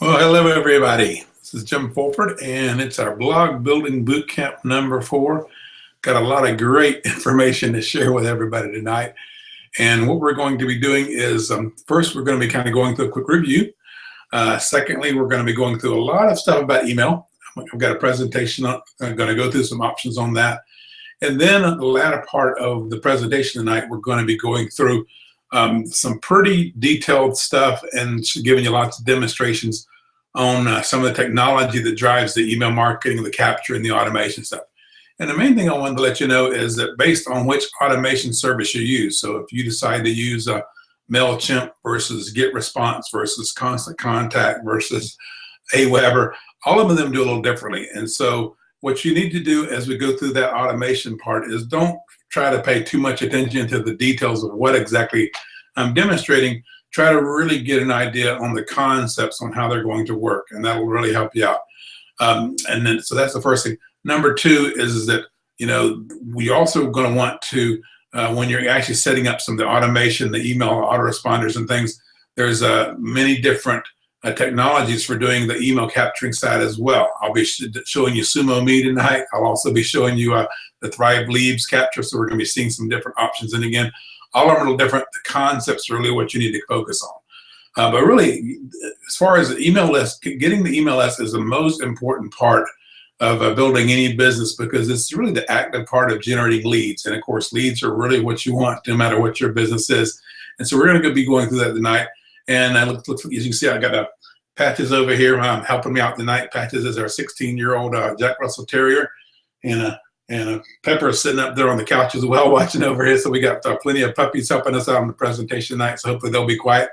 Well, hello everybody. This is Jim Fulford, and it's our blog building bootcamp number 4. Got a lot of great information to share with everybody tonight. And what we're going to be doing is, first, we're going to be kind of going through a quick review. Secondly, we're going to be going through a lot of stuff about email. I've got a presentation. I'm going to go through some options on that. And then the latter part of the presentation tonight, we're going to be going through some pretty detailed stuff and giving you lots of demonstrations on some of the technology that drives the email marketing, the capture, and the automation stuff. And the main thing I wanted to let you know is that based on which automation service you use, so if you decide to use MailChimp versus GetResponse versus Constant Contact versus Aweber, all of them do a little differently. And so what you need to do as we go through that automation part is don't try to pay too much attention to the details of what exactly I'm demonstrating. Try to really get an idea on the concepts on how they're going to work, and that will really help you out. So that's the first thing. Number two is that, we also going to want to, when you're actually setting up some of the automation, the email autoresponders and things, there's many different technologies for doing the email capturing side as well. I'll be showing you SumoMe tonight. I'll also be showing you the Thrive Leads capture, so we're going to be seeing some different options. And again, all of them are a little different. The concepts are really what you need to focus on. But really, as far as the email list, getting the email list is the most important part of building any business, because it's really the active part of generating leads. And of course, leads are really what you want no matter what your business is. And so we're going to be going through that tonight. And as you can see, I got Patches over here helping me out tonight. Patches is our 16-year-old Jack Russell Terrier. And Pepper is sitting up there on the couch as well, watching over here. So we got plenty of puppies helping us out on the presentation tonight. So hopefully they'll be quiet.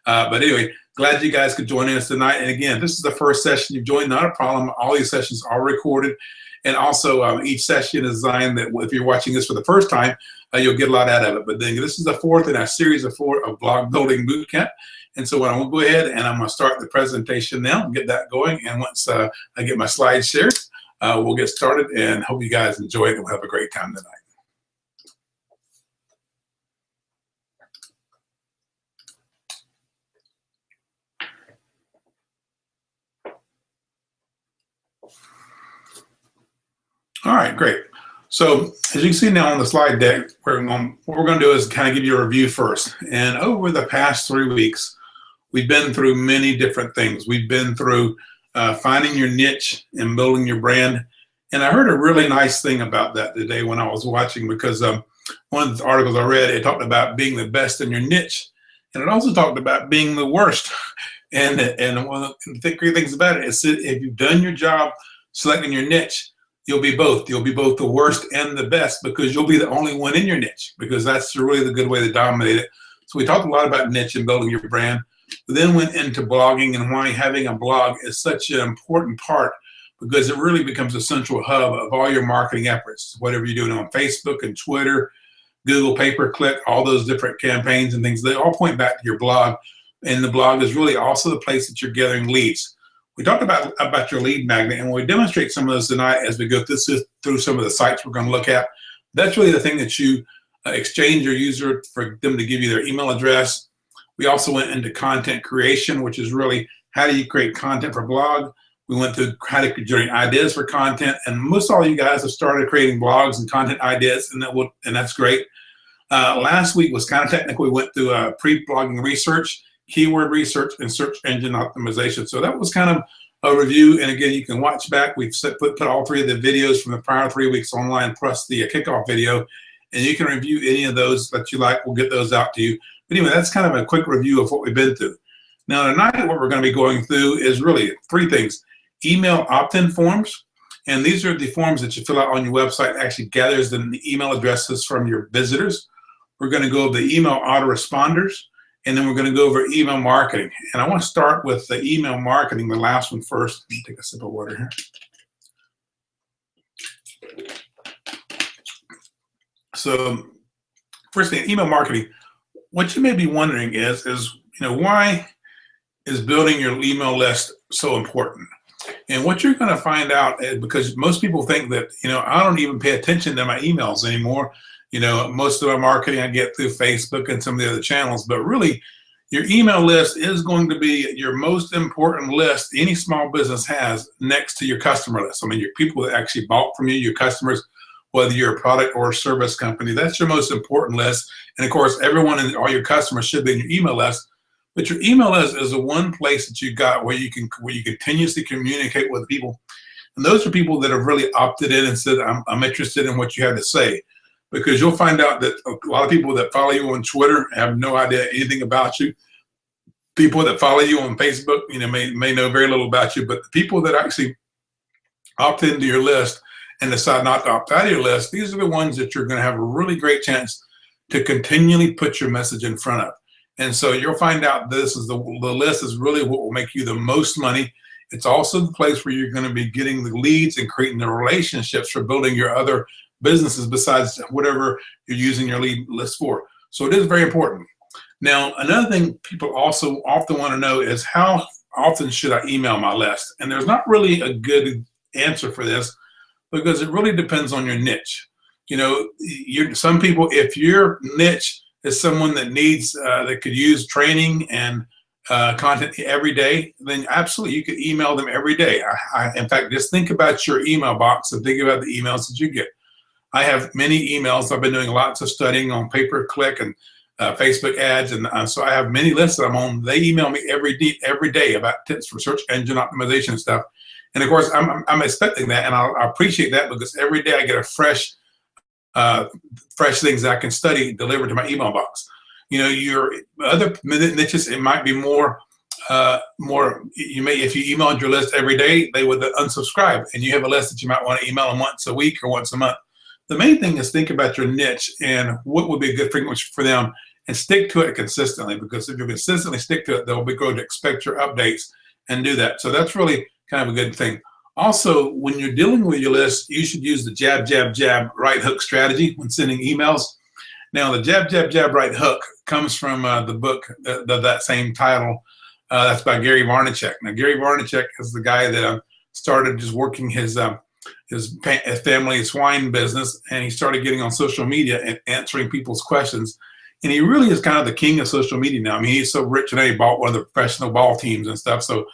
But anyway, glad you guys could join us tonight. And again, this is the first session you've joined. Not a problem. All these sessions are recorded. And also each session is designed that if you're watching this for the first time, you'll get a lot out of it. But then this is the fourth in our series of 4 of Blog Building Bootcamp. And so I'm going to go ahead and I'm going to start the presentation now and get that going. And once I get my slides shared, we'll get started, and hope you guys enjoy it and we'll have a great time tonight. All right, great. So as you can see now on the slide deck, what we're going to do is kind of give you a review first. And over the past 3 weeks, we've been through many different things. We've been through finding your niche and building your brand. And I heard a really nice thing about that today when I was watching, because one of the articles I read, it talked about being the best in your niche. And it also talked about being the worst. And one of the great things about it is if you've done your job selecting your niche, you'll be both. You'll be both the worst and the best, because you'll be the only one in your niche, because that's really the good way to dominate it. So we talked a lot about niche and building your brand. We then went into blogging and why having a blog is such an important part, because it really becomes a central hub of all your marketing efforts. Whatever you're doing on Facebook and Twitter, Google pay-per-click, all those different campaigns and things, they all point back to your blog. And the blog is really also the place that you're gathering leads. We talked about your lead magnet, and we'll demonstrate some of those tonight as we go through some of the sites we're going to look at. That's really the thing that you exchange your user for them to give you their email address. We also went into content creation, which is really how do you create content for blog. We went through how to generate ideas for content, and most all you guys have started creating blogs and content ideas, and that's great. Last week was kind of technical. We went through pre-blogging research, keyword research, and search engine optimization. So that was kind of a review. And again, you can watch back. We've put all 3 of the videos from the prior 3 weeks online, plus the kickoff video, and you can review any of those that you like. We'll get those out to you. But anyway, that's kind of a quick review of what we've been through. Now tonight, what we're going to be going through is really 3 things. Email opt-in forms, and these are the forms that you fill out on your website. It actually gathers the email addresses from your visitors. We're going to go over the email autoresponders, and then we're going to go over email marketing. And I want to start with the email marketing, the last one first. Let me take a sip of water here. So first thing, email marketing. What you may be wondering is why is building your email list so important? And what you're going to find out is because most people think that, I don't even pay attention to my emails anymore. Most of my marketing I get through Facebook and some of the other channels, but really Your email list is going to be your most important list any small business has next to your customer list. I mean, your people that actually bought from you, your customers, whether you're a product or a service company, that's your most important list. And of course, everyone and all your customers should be in your email list. But your email list is the one place that you got where you continuously communicate with people. And those are people that have really opted in and said, I'm interested in what you have to say. Because you'll find out that a lot of people that follow you on Twitter have no idea anything about you. People that follow you on Facebook, may know very little about you. But the people that actually opt into your list and decide not to opt out of your list, these are the ones that you're going to have a really great chance to continually put your message in front of. And so you'll find out this is the list is really what will make you the most money. It's also the place where you're going to be getting the leads and creating the relationships for building your other businesses besides whatever you're using your lead list for. So it is very important. Now, another thing people also often want to know is how often should I email my list? And there's not really a good answer for this because it really depends on your niche. Some people, if your niche is someone that needs, that could use training and content every day, then absolutely you could email them every day. In fact, just think about your email box and think about the emails that you get. I have many emails. I've been doing lots of studying on pay-per-click and Facebook ads, and so I have many lists that I'm on. They email me every day about tips for search engine optimization and stuff. And of course, I'm expecting that, and I appreciate that because every day I get a fresh things that I can study delivered to my email box. Your other niches, it might be more. If you emailed your list every day, they would unsubscribe, and you have a list that you might want to email them once a week or once a month. The main thing is think about your niche and what would be a good frequency for them and stick to it consistently, because if you consistently stick to it, they'll be going to expect your updates and do that. So that's really kind of a good thing. Also, when you're dealing with your list, you should use the jab, jab, jab, right hook strategy when sending emails. Now, the jab, jab, jab, right hook comes from the book that same title. That's by Gary Vaynerchuk. Now, Gary Vaynerchuk is the guy that started just working his family swine business, and he started getting on social media and answering people's questions. And he really is kind of the king of social media now. I mean, he's so rich and he bought one of the professional ball teams and stuff. So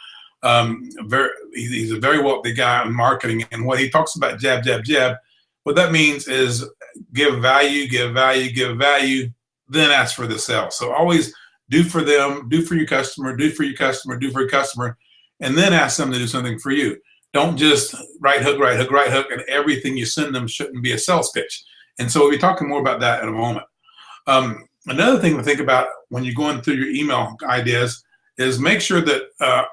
he's a very wealthy guy in marketing. And what he talks about jab, jab, jab, what that means is give value, give value, give value, then ask for the sale. So always do for them, do for your customer, do for your customer, do for your customer, and then ask them to do something for you. Don't just right hook, right hook, right hook, and everything you send them shouldn't be a sales pitch. And so we'll be talking more about that in a moment. Another thing to think about when you're going through your email ideas is make sure that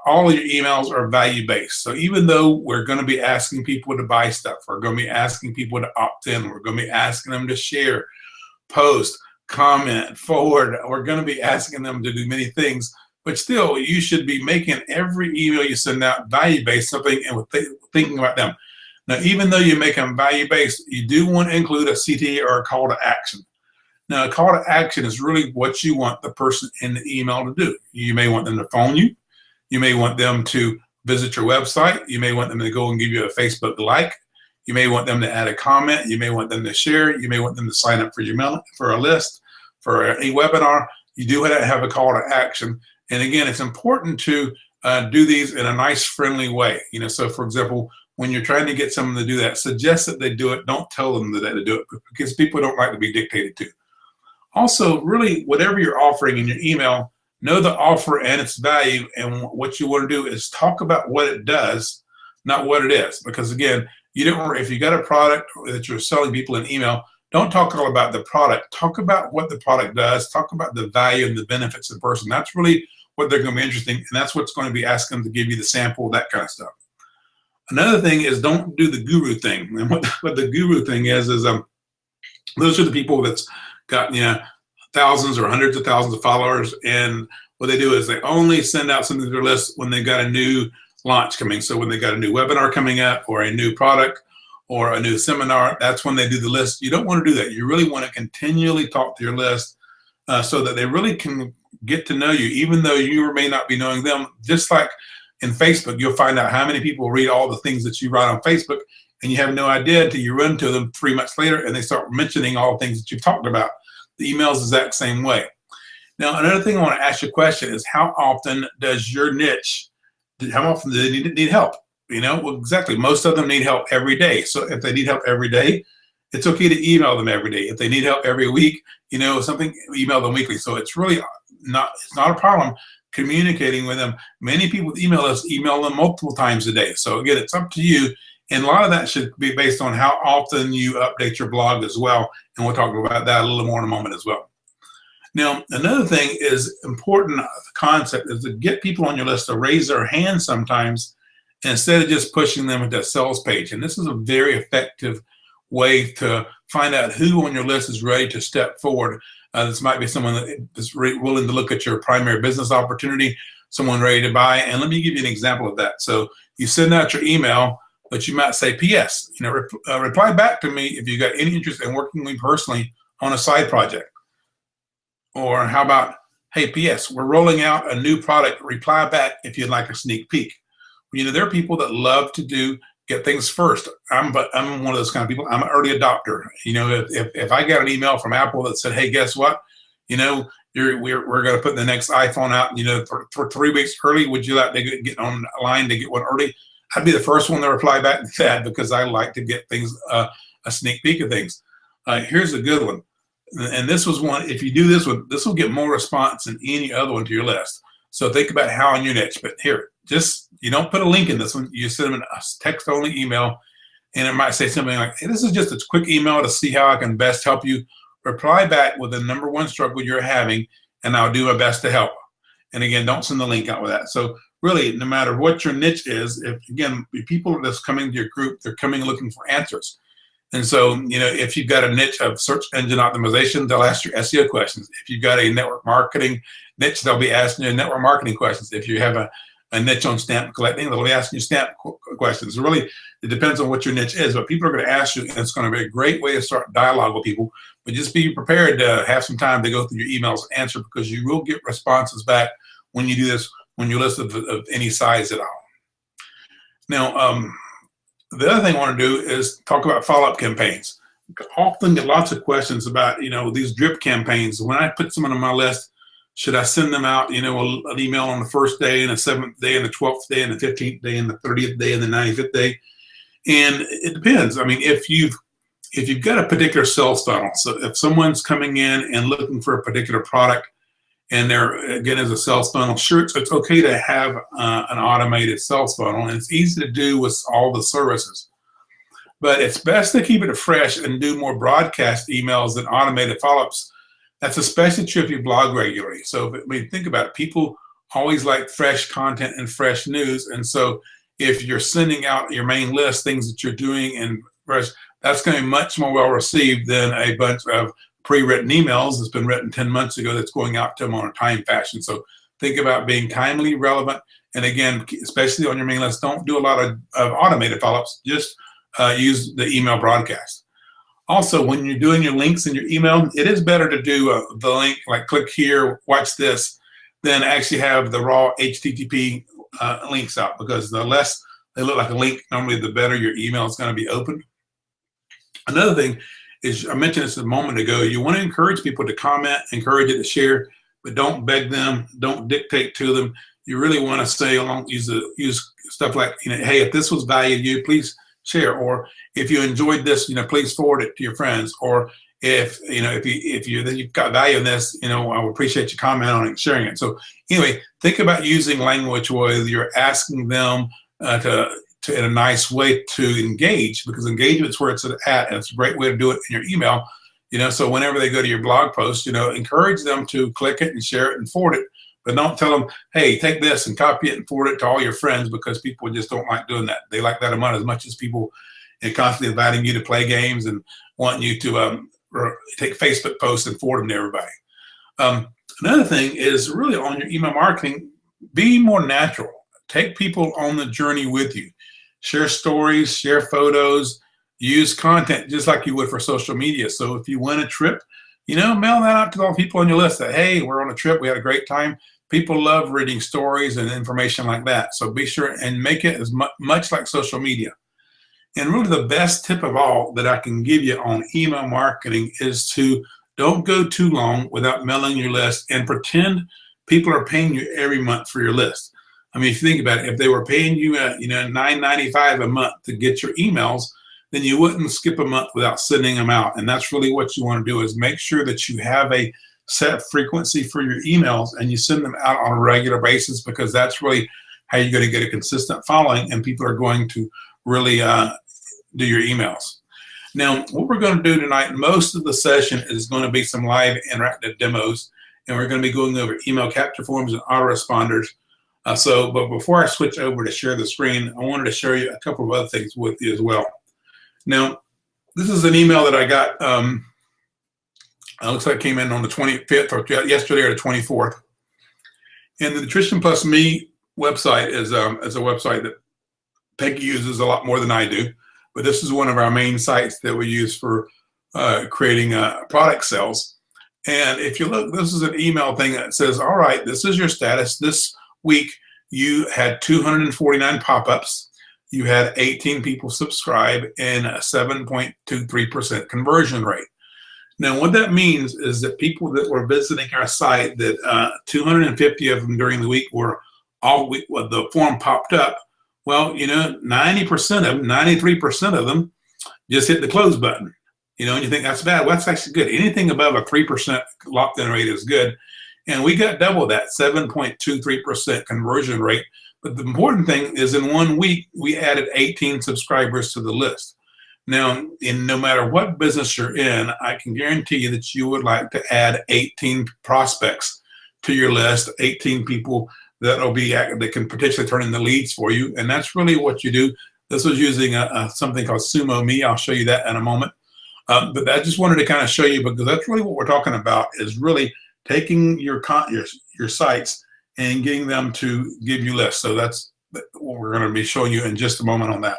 all of your emails are value-based. So even though we're going to be asking people to buy stuff, we're going to be asking people to opt in, we're going to be asking them to share, post, comment, forward, we're going to be asking them to do many things, but still you should be making every email you send out value-based, something and thinking about them. Now, even though you make them value-based, you do want to include a CTA or a call to action. Now, a call to action is really what you want the person in the email to do. You may want them to phone you. You may want them to visit your website. You may want them to go and give you a Facebook like. You may want them to add a comment. You may want them to share. You may want them to sign up for your mail, for a list, for a webinar. You do have a call to action. And again, it's important to do these in a nice, friendly way. So for example, when you're trying to get someone to do that, suggest that they do it. Don't tell them that they do it, because people don't like to be dictated to. Also, really, whatever you're offering in your email, know the offer and its value, and what you want to do is talk about what it does, not what it is. Because again, if you got a product that you're selling people in email, don't talk all about the product. Talk about what the product does. Talk about the value and the benefits of the person. That's really what they're going to be interested in, and that's what's going to be asking them to give you the sample, that kind of stuff. Another thing is don't do the guru thing. And what the guru thing is those are the people that's got thousands or hundreds of thousands of followers, and what they do is they only send out something to their list when they've got a new launch coming. So when they got a new webinar coming up or a new product or a new seminar, that's when they do the list. You don't want to do that. You really want to continually talk to your list so that they really can get to know you, even though you may not be knowing them. Just like in Facebook, you'll find out how many people read all the things that you write on Facebook, and you have no idea until you run to them 3 months later and they start mentioning all the things that you've talked about. The emails is the exact same way. Now, another thing I want to ask you a question is, how often does your niche, how often do they need help? Well, exactly. Most of them need help every day. So if they need help every day, it's okay to email them every day. If they need help every week, something, email them weekly. So it's really it's not a problem communicating with them. Many people email them multiple times a day. So again, it's up to you. And a lot of that should be based on how often you update your blog as well. And we'll talk about that a little more in a moment as well. Now, another thing is important concept is to get people on your list to raise their hand sometimes instead of just pushing them into a sales page. And this is a very effective way to find out who on your list is ready to step forward. This might be someone that is willing to look at your primary business opportunity, someone ready to buy. And let me give you an example of that. So you send out your email, but you might say, P.S., reply back to me if you got any interest in working with me personally on a side project. Or how about, hey, P.S., we're rolling out a new product. Reply back if you'd like a sneak peek. There are people that love to get things first. I'm one of those kind of people. I'm an early adopter. If I got an email from Apple that said, hey, guess what? We're going to put the next iPhone out, for 3 weeks early. Would you like to get on a line to get one early? I'd be the first one to reply back to that because I like to get things, a sneak peek of things. Here's a good one. And this was one, if you do this one, this will get more response than any other one to your list. So think about how in your niche. But here, you don't put a link in this one. You send them a text-only email, and it might say something like, hey, this is just a quick email to see how I can best help you. Reply back with the number one struggle you're having, and I'll do my best to help. And again, don't send the link out with that. So really, no matter what your niche is, if people are just coming to your group, they're coming looking for answers. And so, if you've got a niche of search engine optimization, they'll ask you SEO questions. If you've got a network marketing niche, they'll be asking you network marketing questions. If you have a niche on stamp collecting, they'll be asking you stamp questions. Really, it depends on what your niche is, but people are going to ask you, and it's going to be a great way to start dialogue with people. But just be prepared to have some time to go through your emails and answer, because you will get responses back when you do this, when you're listed of any size at all. Now, the other thing I want to do is talk about follow-up campaigns. I often get lots of questions about, these drip campaigns. When I put someone on my list, should I send them out, an email on the first day and the 7th day and the 12th day and the 15th day and the 30th day and the 95th day? And it depends. I mean, if you've got a particular sales funnel, so if someone's coming in and looking for a particular product, and there again is a sales funnel, sure, it's okay to have an automated sales funnel, and it's easy to do with all the services. But it's best to keep it fresh and do more broadcast emails than automated follow-ups. That's especially true if you blog regularly. So think about it, people always like fresh content and fresh news, and so if you're sending out your main list, things that you're doing, and that's going to be much more well received than a bunch of pre-written emails that's been written 10 months ago that's going out to them on a time fashion. So think about being timely, relevant, and again, especially on your main list, don't do a lot of automated follow-ups. Just use the email broadcast. Also, when you're doing your links in your email, it is better to do the link, like click here, watch this, than actually have the raw HTTP links out, because the less they look like a link, normally the better your email is going to be opened. Another thing is, I mentioned this a moment ago, you want to encourage people to comment, encourage it to share, but don't beg them, don't dictate to them. You really want to say use stuff like, hey, if this was value to you, please share. Or if you enjoyed this, please forward it to your friends. Or if you've got value in this, I would appreciate your comment on it and sharing it. So anyway, think about using language where you're asking them in a nice way to engage, because engagement's where it's at, and it's a great way to do it in your email. So whenever they go to your blog post, encourage them to click it and share it and forward it, but don't tell them, hey, take this and copy it and forward it to all your friends, because people just don't like doing that. They like that amount as much as people constantly inviting you to play games and wanting you to take Facebook posts and forward them to everybody. Another thing is really on your email marketing, be more natural. Take people on the journey with you. Share stories, share photos, use content just like you would for social media. So if you win a trip, mail that out to all the people on your list that, hey, we're on a trip, we had a great time. People love reading stories and information like that. So be sure and make it as much like social media. And really the best tip of all that I can give you on email marketing is to Don't go too long without mailing your list and pretend people are paying you every month for your list. I mean, if you think about it, if they were paying you, $9.95 a month to get your emails, then you wouldn't skip a month without sending them out. And that's really what you want to do, is make sure that you have a set frequency for your emails and you send them out on a regular basis, because that's really how you're going to get a consistent following and people are going to really do your emails. Now, what we're going to do tonight, most of the session is going to be some live interactive demos, and we're going to be going over email capture forms and autoresponders. But before I switch over to share the screen, I wanted to share you a couple of other things with you as well. Now, this is an email that I got, it looks like it came in on the 25th, or yesterday, or the 24th. And the Nutrition Plus Me website is a website that Peggy uses a lot more than I do. But this is one of our main sites that we use for creating product sales. And if you look, this is an email thing that says, all right, this is your status. This week, you had 249 pop-ups. You had 18 people subscribe and a 7.23% conversion rate. Now, what that means is that people that were visiting our site, that 250 of them during the week were all week, well, the form popped up. Well, 90% of them, 93% of them just hit the close button, and you think that's bad. Well, that's actually good. Anything above a 3% locked-in rate is good. And we got double that, 7.23% conversion rate. But the important thing is, in 1 week, we added 18 subscribers to the list. Now, no matter what business you're in, I can guarantee you that you would like to add 18 prospects to your list, 18 people that can potentially turn into leads for you. And that's really what you do. This was using something called SumoMe. I'll show you that in a moment. But I just wanted to kind of show you, because that's really what we're talking about, is really taking your sites and getting them to give you lists. So that's what we're going to be showing you in just a moment on that.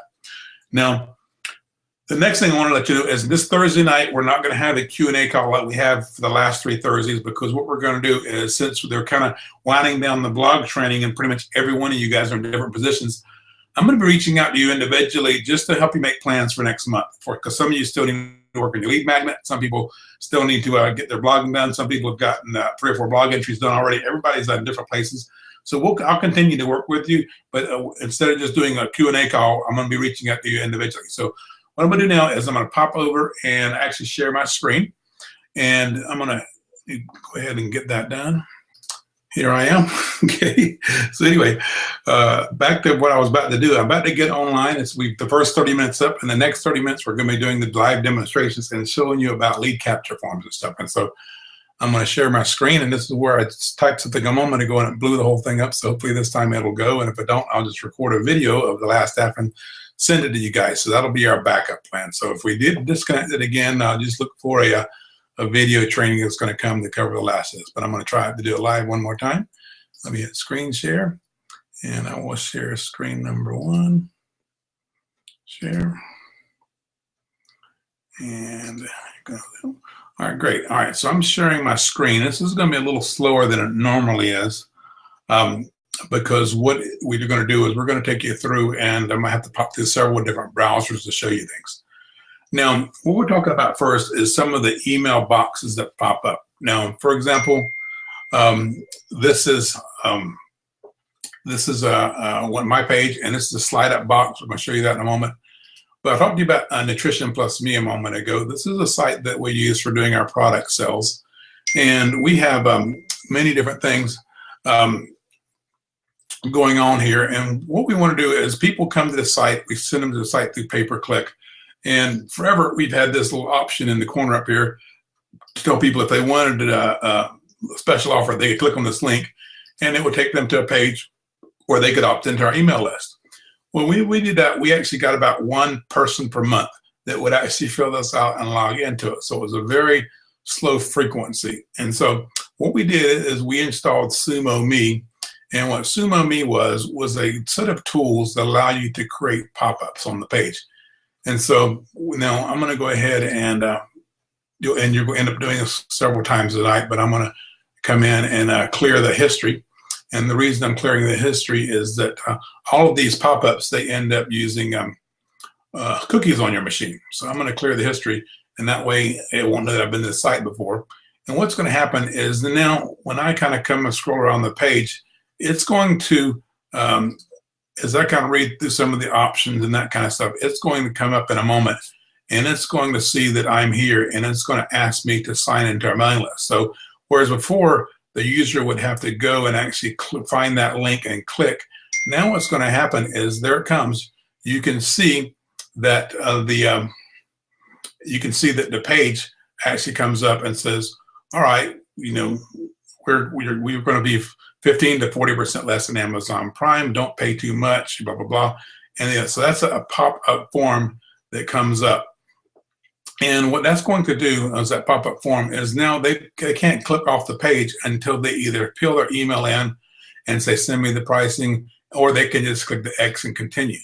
Now, the next thing I want to let you know is this Thursday night, we're not going to have a Q&A call like we have for the last 3 Thursdays, because what we're going to do is, since they're kind of winding down the blog training and pretty much every one of you guys are in different positions, I'm going to be reaching out to you individually just to help you make plans for next month. Because some of you still need to work on your lead magnet. Some people still need to get their blogging done. Some people have gotten 3 or 4 blog entries done already. Everybody's in different places. So I'll continue to work with you. But instead of just doing a Q&A call, I'm going to be reaching out to you individually. So what I'm going to do now is I'm going to pop over and actually share my screen. And I'm going to go ahead and get that done. Here I am. Okay. So anyway, back to what I was about to do. I'm about to get online. The first 30 minutes up, and the next 30 minutes we're going to be doing the live demonstrations and showing you about lead capture forms and stuff. And so I'm going to share my screen, and this is where I typed something a moment ago and it blew the whole thing up. So hopefully this time it'll go. And if it don't, I'll just record a video of the last half and send it to you guys. So that'll be our backup plan. So if we did disconnect it again, I'll just look for a video training that's going to come to cover the last of this. But I'm going to try to do it live one more time. Let me hit screen share, and I will share screen number 1. Share. And go. All right, great. All right, so I'm sharing my screen. This is going to be a little slower than it normally is. Because what we're going to do is we're going to take you through, and I'm going to have to pop through several different browsers to show you things. Now, what we're talking about first is some of the email boxes that pop up. Now, for example, this is my page, and this is a slide-up box. I'm going to show you that in a moment. But I talked to you about Nutrition Plus Me a moment ago. This is a site that we use for doing our product sales, and we have many different things going on here. And what we want to do is, people come to the site, we send them to the site through pay-per-click. And forever, we've had this little option in the corner up here to tell people if they wanted a special offer, they could click on this link, and it would take them to a page where they could opt into our email list. When we did that, we actually got about 1 person per month that would actually fill this out and log into it. So it was a very slow frequency. And so what we did is we installed SumoMe. And what SumoMe was a set of tools that allow you to create pop-ups on the page. And so now I'm going to go ahead and you're going to end up doing this several times tonight, but I'm going to come in and clear the history. And the reason I'm clearing the history is that all of these pop-ups, they end up using cookies on your machine. So I'm going to clear the history, and that way it won't know that I've been to the site before. And what's going to happen is now when I kind of come and scroll around the page, it's going to, as I kind of read through some of the options and that kind of stuff, it's going to come up in a moment, and it's going to see that I'm here, and it's going to ask me to sign into our mailing list. So whereas before the user would have to go and actually find that link and click, now what's going to happen is there it comes. You can see that you can see that the page actually comes up and says, all right, you know, we're going to be 15 to 40% less than Amazon Prime. Don't pay too much, blah, blah, blah. And yeah, so that's a pop-up form that comes up. And what that's going to do as that pop-up form is now they can't click off the page until they either fill their email in and say, send me the pricing, or they can just click the X and continue.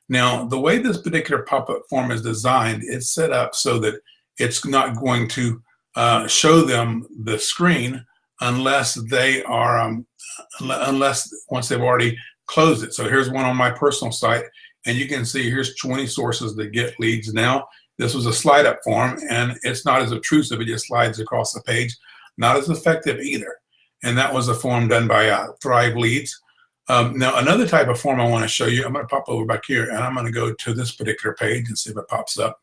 Now, the way this particular pop-up form is designed, it's set up so that it's not going to show them the screen unless they are, unless once they've already closed it. So here's one on my personal site, and you can see here's 20 sources to get leads now. This was a slide up form, and it's not as obtrusive. It just slides across the page. Not as effective either. And that was a form done by Thrive Leads. Now, another type of form I want to show you, I'm going to pop over back here, and I'm going to go to this particular page and see if it pops up.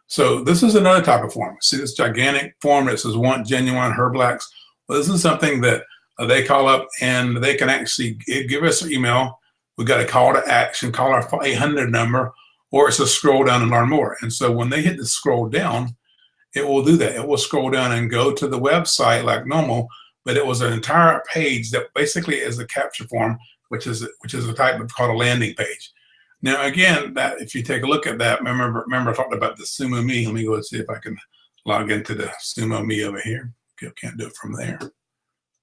So this is another type of form. See this gigantic form that says want genuine Herblax? Well, this is something that they call up, and they can actually give us an email. We've got a call to action, call our 800 number, or it's a scroll down and learn more. And so when they hit the scroll down, it will do that. It will scroll down and go to the website like normal, but it was an entire page that basically is a capture form, which is a type of called a landing page. Now, again, that if you take a look at that, remember I talked about the Sumo Me. Let me go and see if I can log into the Sumo Me over here. Okay, can't do it from there. Let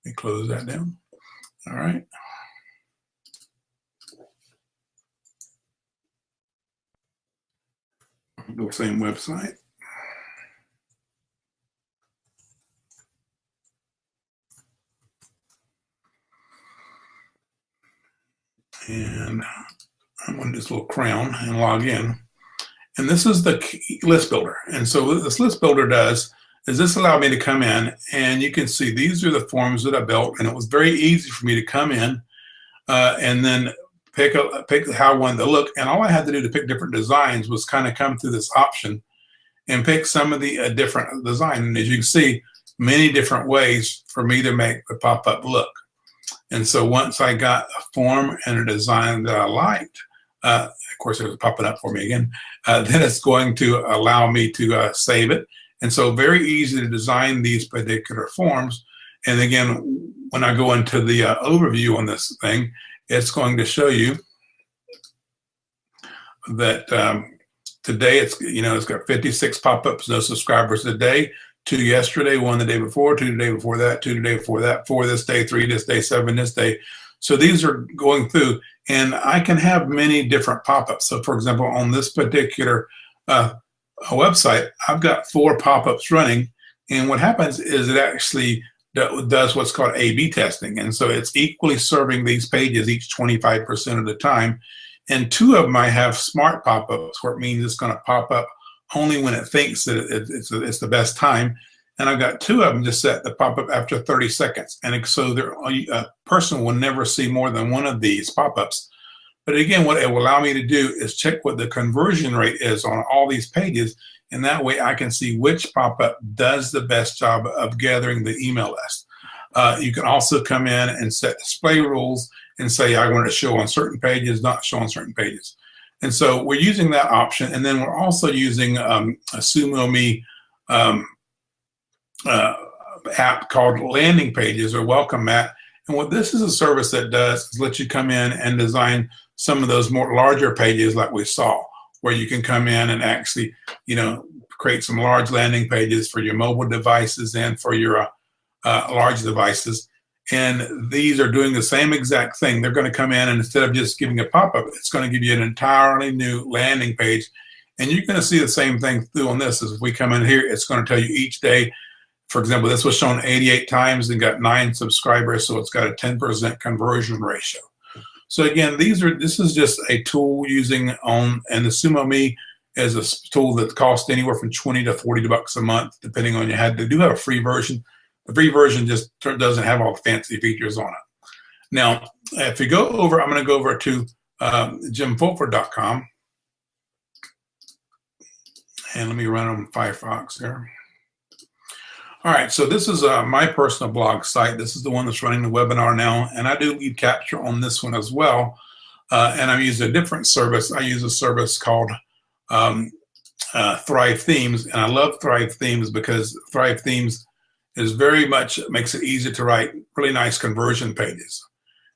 me close that down. All right. Go same website. And I'm going to do this little crown and log in. And this is the list builder. And so what this list builder does is this allowed me to come in, and you can see these are the forms that I built, and it was very easy for me to come in and then pick how I wanted to look. And all I had to do to pick different designs was kind of come through this option and pick some of the different design. And as you can see, many different ways for me to make the pop-up look. And so once I got a form and a design that I liked, of course it was popping up for me again, then it's going to allow me to save it. And so very easy to design these particular forms. And again, when I go into the overview on this thing, it's going to show you that today it's got 56 pop-ups, no subscribers a day. 2 yesterday, 1 the day before, 2 the day before that, 2 the day before that, 4 this day, 3 this day, 7 this day. So these are going through, and I can have many different pop-ups. So for example, on this particular website, I've got 4 pop-ups running, and what happens is it actually does what's called A/B testing. And so it's equally serving these pages each 25% of the time. And 2 of them I have smart pop-ups, where it means it's going to pop up only when it thinks that it's the best time. And I've got 2 of them just set to pop up after 30 seconds. And so a person will never see more than 1 of these pop-ups. But again, what it will allow me to do is check what the conversion rate is on all these pages. And that way I can see which pop-up does the best job of gathering the email list. You can also come in and set display rules and say, I want it to show on certain pages, not show on certain pages. And so we're using that option. And then we're also using a Sumo Me app called Landing Pages or Welcome Mat. And what this is a service that does is let you come in and design some of those more larger pages like we saw, where you can come in and actually, create some large landing pages for your mobile devices and for your large devices. And these are doing the same exact thing. They're going to come in, and instead of just giving a pop-up, it's going to give you an entirely new landing page. And you're going to see the same thing through on this. As if we come in here, it's going to tell you each day. For example, this was shown 88 times and got 9 subscribers, so it's got a 10% conversion ratio. So again, this is just a tool using and the Sumo Me is a tool that costs anywhere from 20 to 40 bucks a month, depending on they do have a free version. The free version just doesn't have all the fancy features on it. Now, if you go over, I'm going to go over to JimFulford.com. And let me run on Firefox here. All right, so this is my personal blog site. This is the one that's running the webinar now, and I do lead capture on this one as well. And I use a different service. I use a service called Thrive Themes, and I love Thrive Themes because Thrive Themes is very much makes it easy to write really nice conversion pages.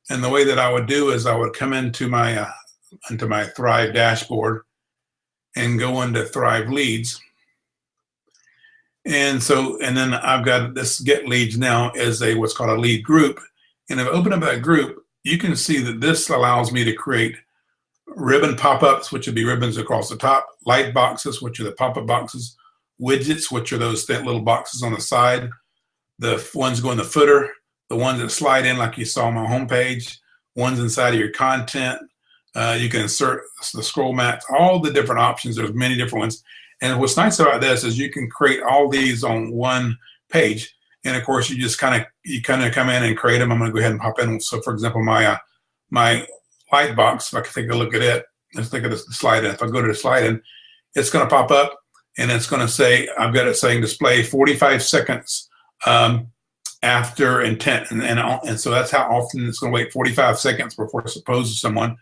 And the way that I would do is I would come into my Thrive dashboard and go into Thrive Leads. And then I've got this Get Leads now as what's called a lead group. And if I open up that group, you can see that this allows me to create ribbon pop-ups, which would be ribbons across the top, light boxes, which are the pop-up boxes, widgets, which are those thin little boxes on the side, the ones go in the footer, the ones that slide in like you saw on my homepage, ones inside of your content. You can insert the scroll mats, all the different options. There's many different ones. And what's nice about this is you can create all these on one page. And of course, you kind of come in and create them. I'm going to go ahead and pop in. So for example, my light box, if I can take a look at it, let's think of the slide in. If I go to the slide in, it's going to pop up and it's going to say, I've got it saying display 45 seconds after intent. And so that's how often it's going to wait 45 seconds before it's proposed to someone.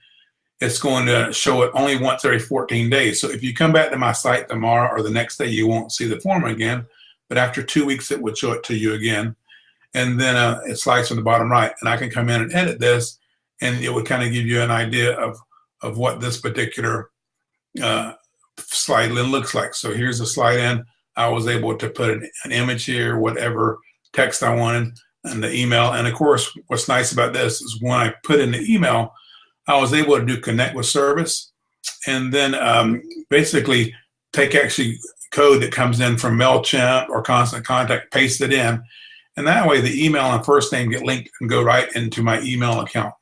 It's going to show it only once every 14 days. So if you come back to my site tomorrow or the next day, you won't see the form again. But after 2 weeks, it would show it to you again. And then it slides from the bottom right. And I can come in and edit this, and it would kind of give you an idea of what this particular slide in looks like. So here's the slide in. I was able to put an image here, whatever text I wanted, and the email. And of course, what's nice about this is when I put in the email, I was able to do connect with service, and then basically take actually code that comes in from MailChimp or Constant Contact, paste it in, and that way the email and first name get linked and go right into my email account.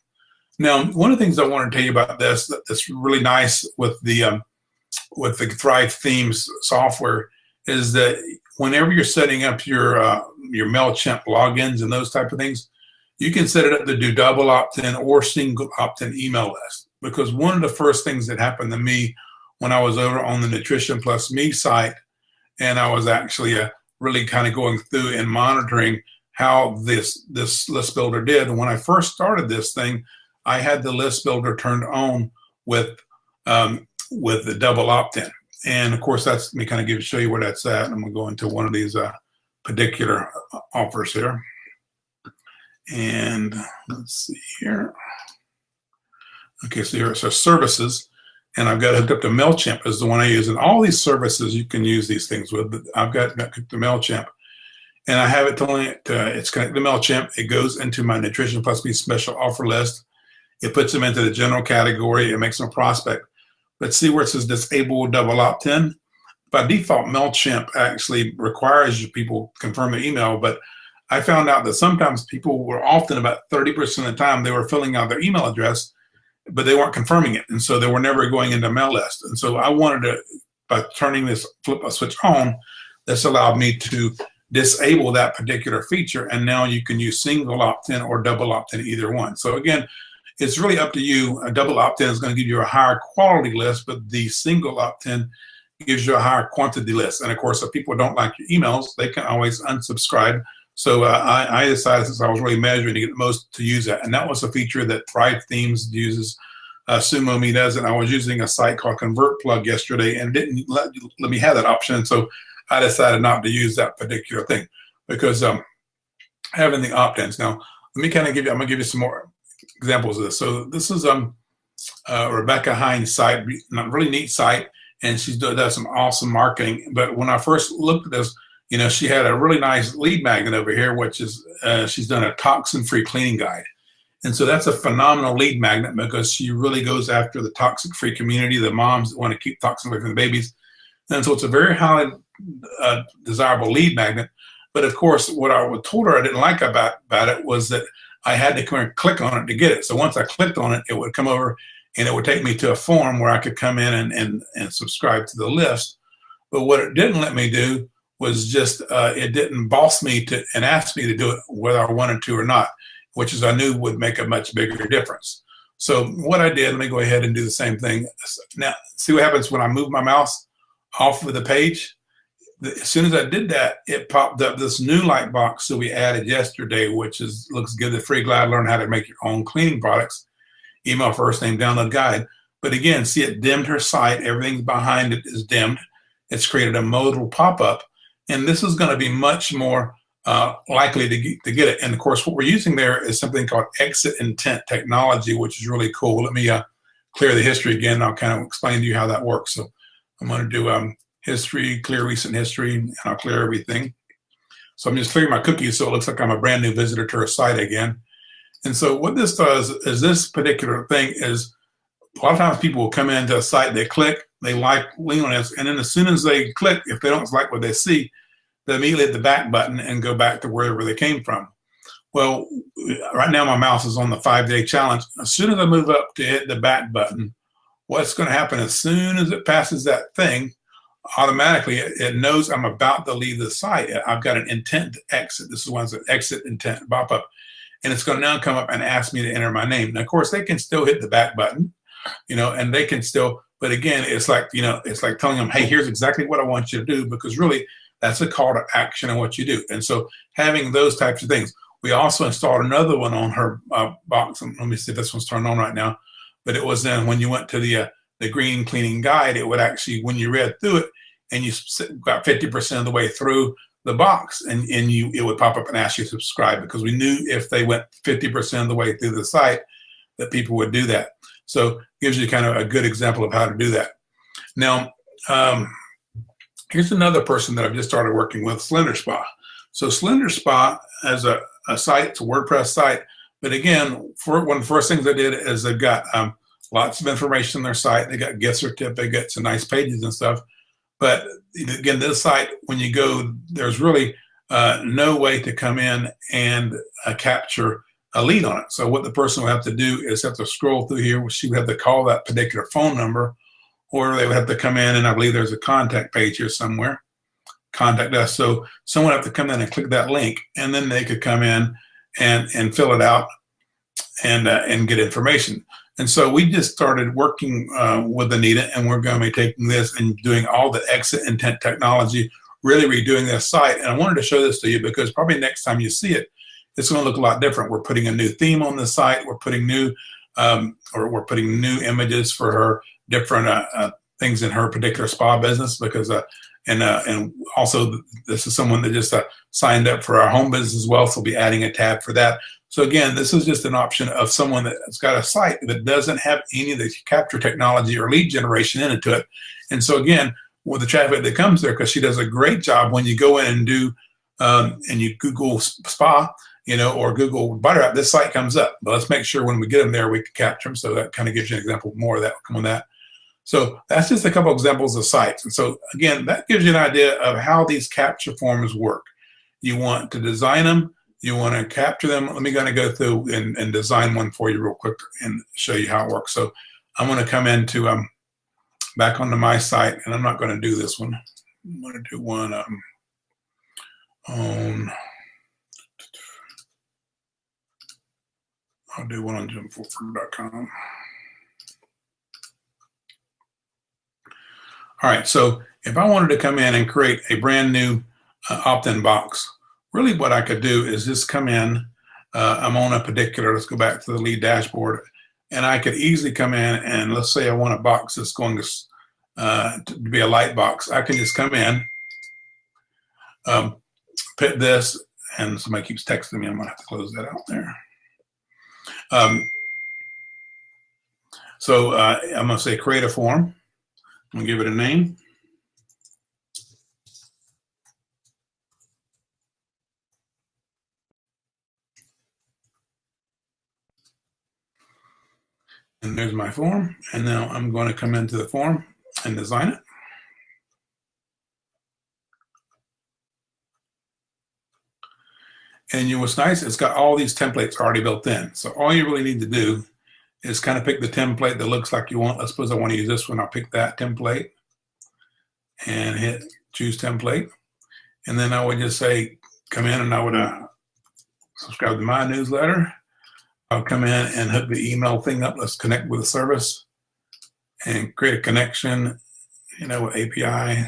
Now, one of the things I want to tell you about this that's really nice with the Thrive Themes software is that whenever you're setting up your MailChimp logins and those type of things, you can set it up to do double opt-in or single opt-in email list. Because one of the first things that happened to me when I was over on the Nutrition Plus Me site, and I was actually really kind of going through and monitoring how this list builder did. And when I first started this thing, I had the list builder turned on with the double opt-in. And of course, let me kind of show you where that's at. I'm gonna go into one of these particular offers here. And let's see here. Okay, so here it says services, and I've got it hooked up to MailChimp is the one I use. And all these services you can use these things with, but I've got hooked to MailChimp. And I have it telling it it's connected to MailChimp. It goes into my Nutrition Plus Me special offer list. It puts them into the general category. It makes them a prospect. Let's see where it says disable double opt-in. By default, MailChimp actually requires people confirm the email, but I found out that sometimes people were often about 30% of the time they were filling out their email address, but they weren't confirming it. And so they were never going into mail list. And so I wanted to, by turning this flip a switch on, this allowed me to disable that particular feature. And now you can use single opt-in or double opt-in, either one. So again, it's really up to you. A double opt-in is going to give you a higher quality list, but the single opt-in gives you a higher quantity list. And of course, if people don't like your emails, they can always unsubscribe. So I decided, since I was really measuring, to get the most to use that. And that was a feature that Thrive Themes uses. SumoMe does it. I was using a site called ConvertPlug yesterday, and it didn't let me have that option. So I decided not to use that particular thing because having the opt-ins. Now, let me kind of I'm going to give you some more examples of this. So this is Rebecca Hines' site, a really neat site, and she does some awesome marketing. But when I first looked at this, you know, she had a really nice lead magnet over here, which is she's done a toxin-free cleaning guide. And so that's a phenomenal lead magnet because she really goes after the toxic-free community, the moms that want to keep toxin away from the babies. And so it's a very highly desirable lead magnet. But of course, what I told her I didn't like about it was that I had to come and click on it to get it. So once I clicked on it, it would come over and it would take me to a form where I could come in and subscribe to the list. But what it didn't let me do was just, it didn't boss me to and ask me to do it whether I wanted to or not, which is I knew would make a much bigger difference. So what I did, let me go ahead and do the same thing. Now, see what happens when I move my mouse off of the page? As soon as I did that, it popped up this new light box that we added yesterday, which is looks good. The free guide, learn how to make your own cleaning products. Email first name, download guide. But again, see, it dimmed her site. Everything behind it is dimmed. It's created a modal pop-up, and this is going to be much more likely to get it. And of course, what we're using there is something called exit intent technology, which is really cool. Let me clear the history again. I'll kind of explain to you how that works. So I'm going to do history, clear recent history, and I'll clear everything. So I'm just clearing my cookies so it looks like I'm a brand new visitor to our site again. And so what this does is this particular thing is a lot of times people will come into a site, they click, they like lean on this, and then as soon as they click, if they don't like what they see, they immediately hit the back button and go back to wherever they came from. Well, right now my mouse is on the 5-day challenge. As soon as I move up to hit the back button, what's going to happen as soon as it passes that thing, automatically it knows I'm about to leave the site. I've got an intent to exit. This is one's an exit intent pop up, and it's going to now come up and ask me to enter my name. Now, of course, they can still hit the back button, and they can still. But again, it's like it's like telling them, hey, here's exactly what I want you to do, because really that's a call to action in what you do. And so having those types of things. We also installed another one on her box. Let me see if this one's turned on right now. But it was then when you went to the green cleaning guide, it would actually, when you read through it and you got 50% of the way through the box, and it would pop up and ask you to subscribe, because we knew if they went 50% of the way through the site that people would do that. So it gives you kind of a good example of how to do that. Now, here's another person that I've just started working with, Slender Spa. So Slender Spa has a site, it's a WordPress site. But again, one of the first things I did is they've got lots of information on their site. They got gift certificates and nice pages and stuff. But again, this site, when you go, there's really no way to come in and capture a lead on it. So what the person will have to do is have to scroll through here. She would have to call that particular phone number, or they would have to come in, and I believe there's a contact page here somewhere. Contact us. So someone would have to come in and click that link, and then they could come in and fill it out and get information. And so we just started working with Anita, and we're going to be taking this and doing all the exit intent technology, really redoing this site. And I wanted to show this to you because probably next time you see it, it's going to look a lot different. We're putting a new theme on the site. We're putting new we're putting new images for her different things in her particular spa business, because and also this is someone that just signed up for our home business as well, so we'll be adding a tab for that. So again, this is just an option of someone that's got a site that doesn't have any of the capture technology or lead generation into it. And so again, with the traffic that comes there, because she does a great job when you go in and do and you Google spa, or Google Butter App, this site comes up. But let's make sure when we get them there, we can capture them. So that kind of gives you an example more of that. Come on that. So that's just a couple examples of sites. And so again, that gives you an idea of how these capture forms work. You want to design them. You want to capture them. Let me go through and design one for you real quick and show you how it works. So I'm going to come into back onto my site, and I'm not going to do this one. I'm going to do one on. I'll do one on JimFulford.com. All right, so if I wanted to come in and create a brand new opt-in box, really what I could do is just come in. I'm on a particular, let's go back to the lead dashboard, and I could easily come in and let's say I want a box that's going to be a light box. I can just come in, put this, and somebody keeps texting me. I'm going to have to close that out there. So I'm going to say create a form. I'm going to give it a name. And there's my form. And now I'm going to come into the form and design it. And what's nice, it's got all these templates already built in. So all you really need to do is kind of pick the template that looks like you want. Let's suppose I want to use this one. I'll pick that template and hit choose template. And then I would just say, come in and I would subscribe to my newsletter. I'll come in and hook the email thing up. Let's connect with the service and create a connection, with API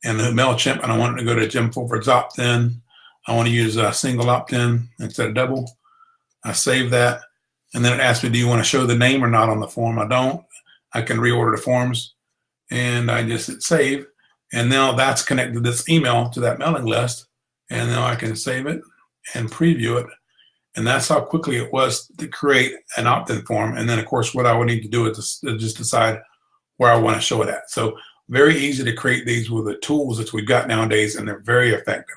and the MailChimp. And I want it to go to Jim Fulford's opt-in. I want to use a single opt-in instead of double. I save that. And then it asks me, do you want to show the name or not on the form? I don't. I can reorder the forms. And I just hit save. And now that's connected this email to that mailing list. And now I can save it and preview it. And that's how quickly it was to create an opt-in form. And then, of course, what I would need to do is just decide where I want to show it at. So very easy to create these with the tools that we've got nowadays, and they're very effective.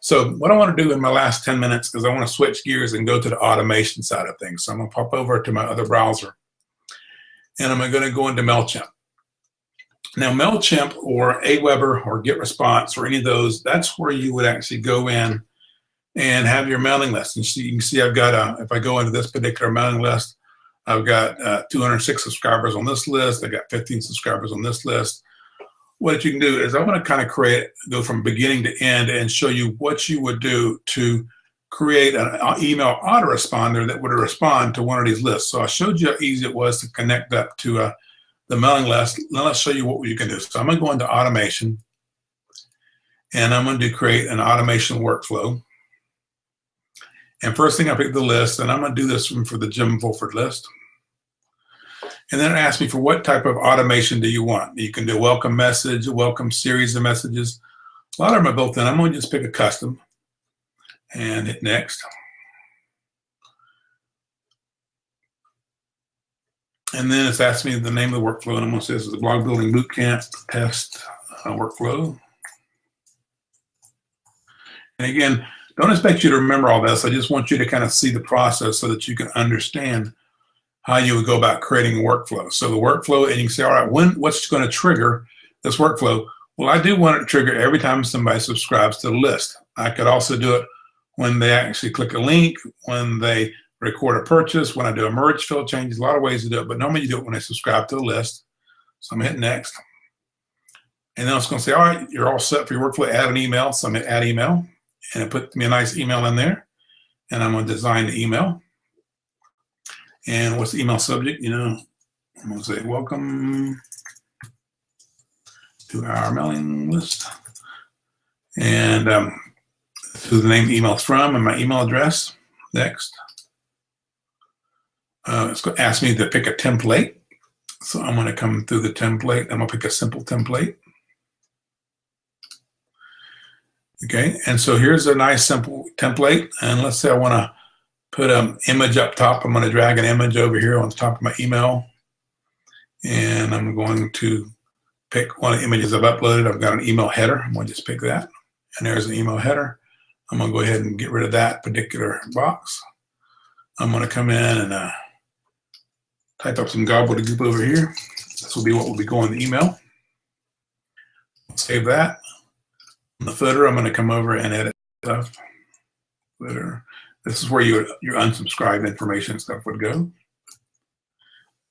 So what I want to do in my last 10 minutes is I want to switch gears and go to the automation side of things. So I'm going to pop over to my other browser, and I'm going to go into MailChimp. Now, MailChimp or Aweber or GetResponse or any of those, that's where you would actually go in and have your mailing list. And you can see I've got, if I go into this particular mailing list, I've got 206 subscribers on this list. I got 15 subscribers on this list. What you can do is I want to kind of go from beginning to end and show you what you would do to create an email autoresponder that would respond to one of these lists. So I showed you how easy it was to connect up to the mailing list. Now let's show you what you can do. So I'm going to go into automation, and I'm going to create an automation workflow. And first thing, I pick the list, and I'm going to do this one for the Jim Fulford list. And then it asks me for what type of automation do you want. You can do a welcome message, a welcome series of messages. A lot of them are built in. I'm going to just pick a custom and hit next. And then it's asking me the name of the workflow, and I'm going to say this is the Blog Building Bootcamp test workflow. And again, don't expect you to remember all this. I just want you to kind of see the process so that you can understand how you would go about creating a workflow. So the workflow, and you can say, all right, what's going to trigger this workflow? Well, I do want it to trigger every time somebody subscribes to the list. I could also do it when they actually click a link, when they record a purchase, when I do a merge field changes, a lot of ways to do it, but normally you do it when they subscribe to the list. So I'm going to hit next. And then it's going to say, all right, you're all set for your workflow, add an email. So I'm going to add email. And it put me a nice email in there, and I'm going to design the email. And what's the email subject? I'm going to say, welcome to our mailing list. And who the name the email is from and my email address. Next. It's going to ask me to pick a template. So I'm going to come through the template. I'm going to pick a simple template. Okay, and so here's a nice simple template. And let's say I want to put an image up top. I'm going to drag an image over here on the top of my email. And I'm going to pick one of the images I've uploaded. I've got an email header. I'm going to just pick that. And there's an email header. I'm going to go ahead and get rid of that particular box. I'm going to come in and type up some gobbledygook over here. This will be what will be going in the email. Save that. In the footer, I'm going to come over and edit stuff. Footer. This is where your unsubscribed information stuff would go.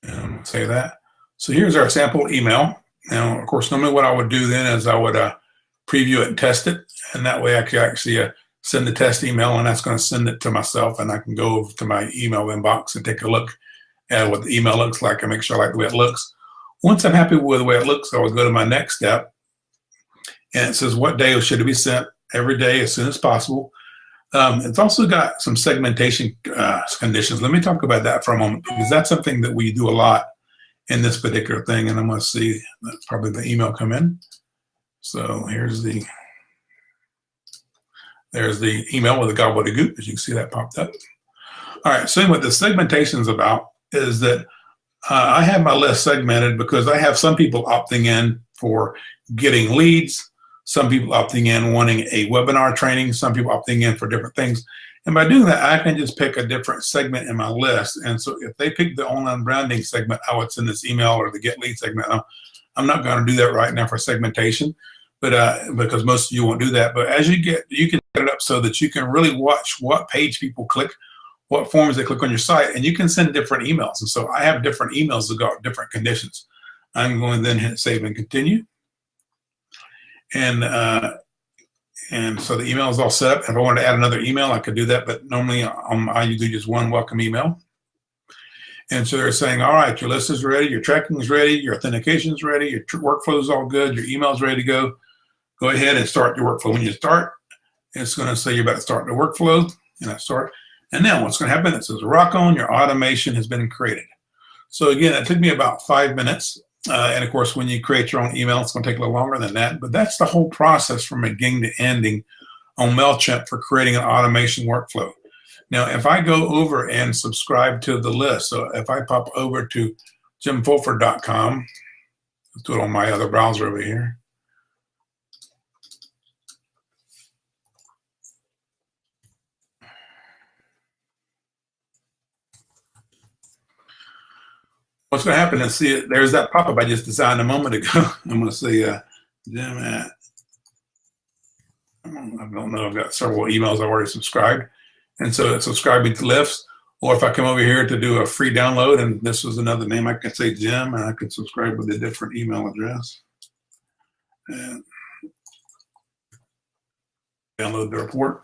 And save that. So here's our sample email. Now, of course, normally what I would do then is I would preview it and test it. And that way I could actually send the test email, and that's going to send it to myself. And I can go over to my email inbox and take a look at what the email looks like and make sure I like the way it looks. Once I'm happy with the way it looks, I would go to my next step. And it says what day should it be sent? Every day as soon as possible. It's also got some segmentation conditions. Let me talk about that for a moment, because that's something that we do a lot in this particular thing. And I'm going to see that's probably the email come in. So there's the email with the gobbledygook, as you can see that popped up. All right, so what the segmentation is about is that I have my list segmented because I have some people opting in for getting leads, some people opting in wanting a webinar training, some people opting in for different things. And by doing that, I can just pick a different segment in my list. And so if they pick the online branding segment, I would send this email, or the get lead segment. I'm not going to do that right now for segmentation, but because most of you won't do that. But as you can set it up so that you can really watch what page people click, what forms they click on your site, and you can send different emails. And so I have different emails that got different conditions. I'm going to then hit save and continue. And so the email is all set up. If I wanted to add another email, I could do that, but normally I do just one welcome email. And so they're saying, all right, your list is ready, your tracking is ready, your authentication is ready, your workflow is all good, your email is ready to go. Go ahead and start your workflow. When you start, it's going to say you're about to start the workflow, and I start. And then what's going to happen, it says, rock on, your automation has been created. So again, it took me about 5 minutes. And of course, when you create your own email, it's going to take a little longer than that. But that's the whole process from beginning to ending on MailChimp for creating an automation workflow. Now, if I go over and subscribe to the list, so if I pop over to jimfulford.com, let's do it on my other browser over here. What's going to happen is, see, there's that pop-up I just designed a moment ago. I'm going to say, Jim at, I don't know, I've got several emails I've already subscribed. And so it's subscribing to lists. Or if I come over here to do a free download, and this was another name, I can say Jim, and I can subscribe with a different email address. And download the report.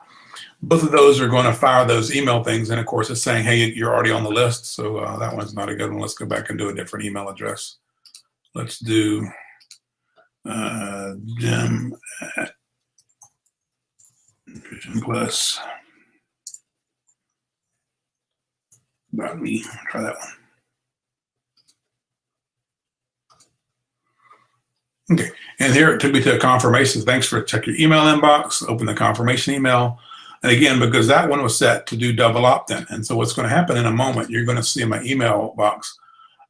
Both of those are going to fire those email things, and of course it's saying, hey, you're already on the list, so that one's not a good one. Let's go back and do a different email address. Let's do Jim at Vision Plus. About me, try that one. Okay, and here it took me to a confirmation. Thanks for check your email inbox, open the confirmation email. And again, because that one was set to do double opt-in. And so what's going to happen in a moment, you're going to see in my email box,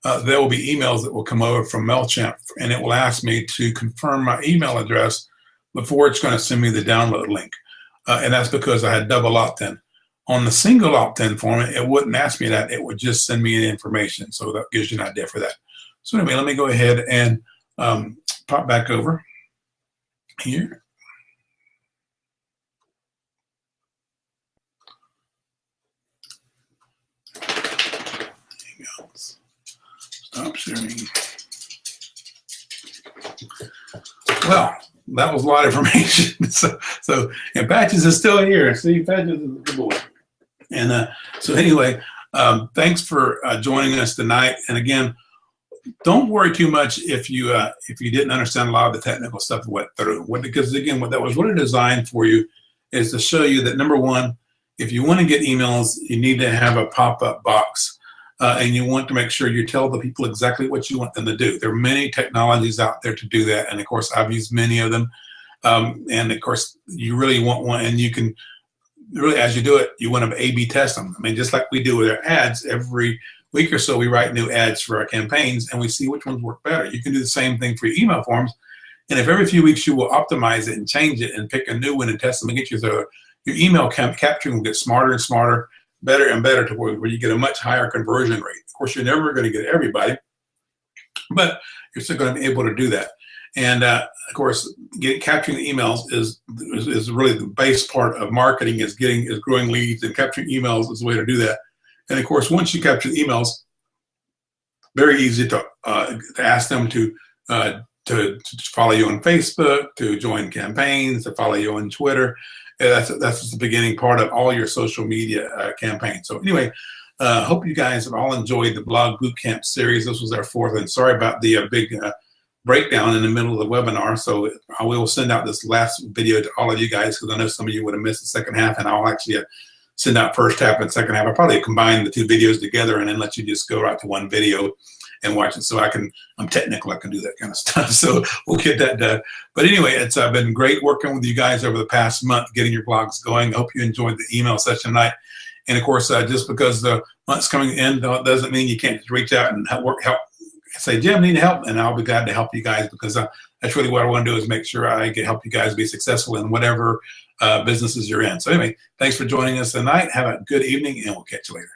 there will be emails that will come over from MailChimp, and it will ask me to confirm my email address before it's going to send me the download link. And that's because I had double opt-in. On the single opt-in form, it wouldn't ask me that. It would just send me the information. So that gives you an idea for that. So anyway, let me go ahead and pop back over here. Stop sharing. Well, that was a lot of information. So and Patches is still here. See, Patches is a good boy. And so anyway, thanks for joining us tonight. And again, don't worry too much if you didn't understand a lot of the technical stuff we went through. Because again, what that was really designed for you is to show you that, number one, if you want to get emails, you need to have a pop-up box. And you want to make sure you tell the people exactly what you want them to do. There are many technologies out there to do that. And of course, I've used many of them. And of course, you really want one, and you can really, as you do it, you want to A/B test them. I mean, just like we do with our ads, every week or so, we write new ads for our campaigns and we see which ones work better. You can do the same thing for your email forms. And if every few weeks you will optimize it and change it and pick a new one and test them and get your email capturing will get smarter and smarter, better and better, to where you get a much higher conversion rate. Of course, you're never going to get everybody, but you're still going to be able to do that. And of course, capturing the emails is really the base part of marketing. Is growing leads, and capturing emails is the way to do that. And of course, once you capture the emails, very easy to ask them to follow you on Facebook, to join campaigns, to follow you on Twitter. That's just the beginning part of all your social media campaigns. So anyway, hope you guys have all enjoyed the Blog Bootcamp series. This was our fourth, and sorry about the big breakdown in the middle of the webinar. So I will send out this last video to all of you guys, because I know some of you would have missed the second half, and I'll actually send out first half and second half. I'll probably combine the two videos together and then let you just go right to one video and watch it. So I'm technical, I can do that kind of stuff. So we'll get that done. But anyway, it's been great working with you guys over the past month, getting your blogs going. I hope you enjoyed the email session tonight. And of course, just because the month's coming in doesn't mean you can't just reach out and help say, Jim, I need help, and I'll be glad to help you guys, because that's really what I want to do, is make sure I can help you guys be successful in whatever businesses you're in. So anyway, thanks for joining us tonight. Have a good evening, and we'll catch you later.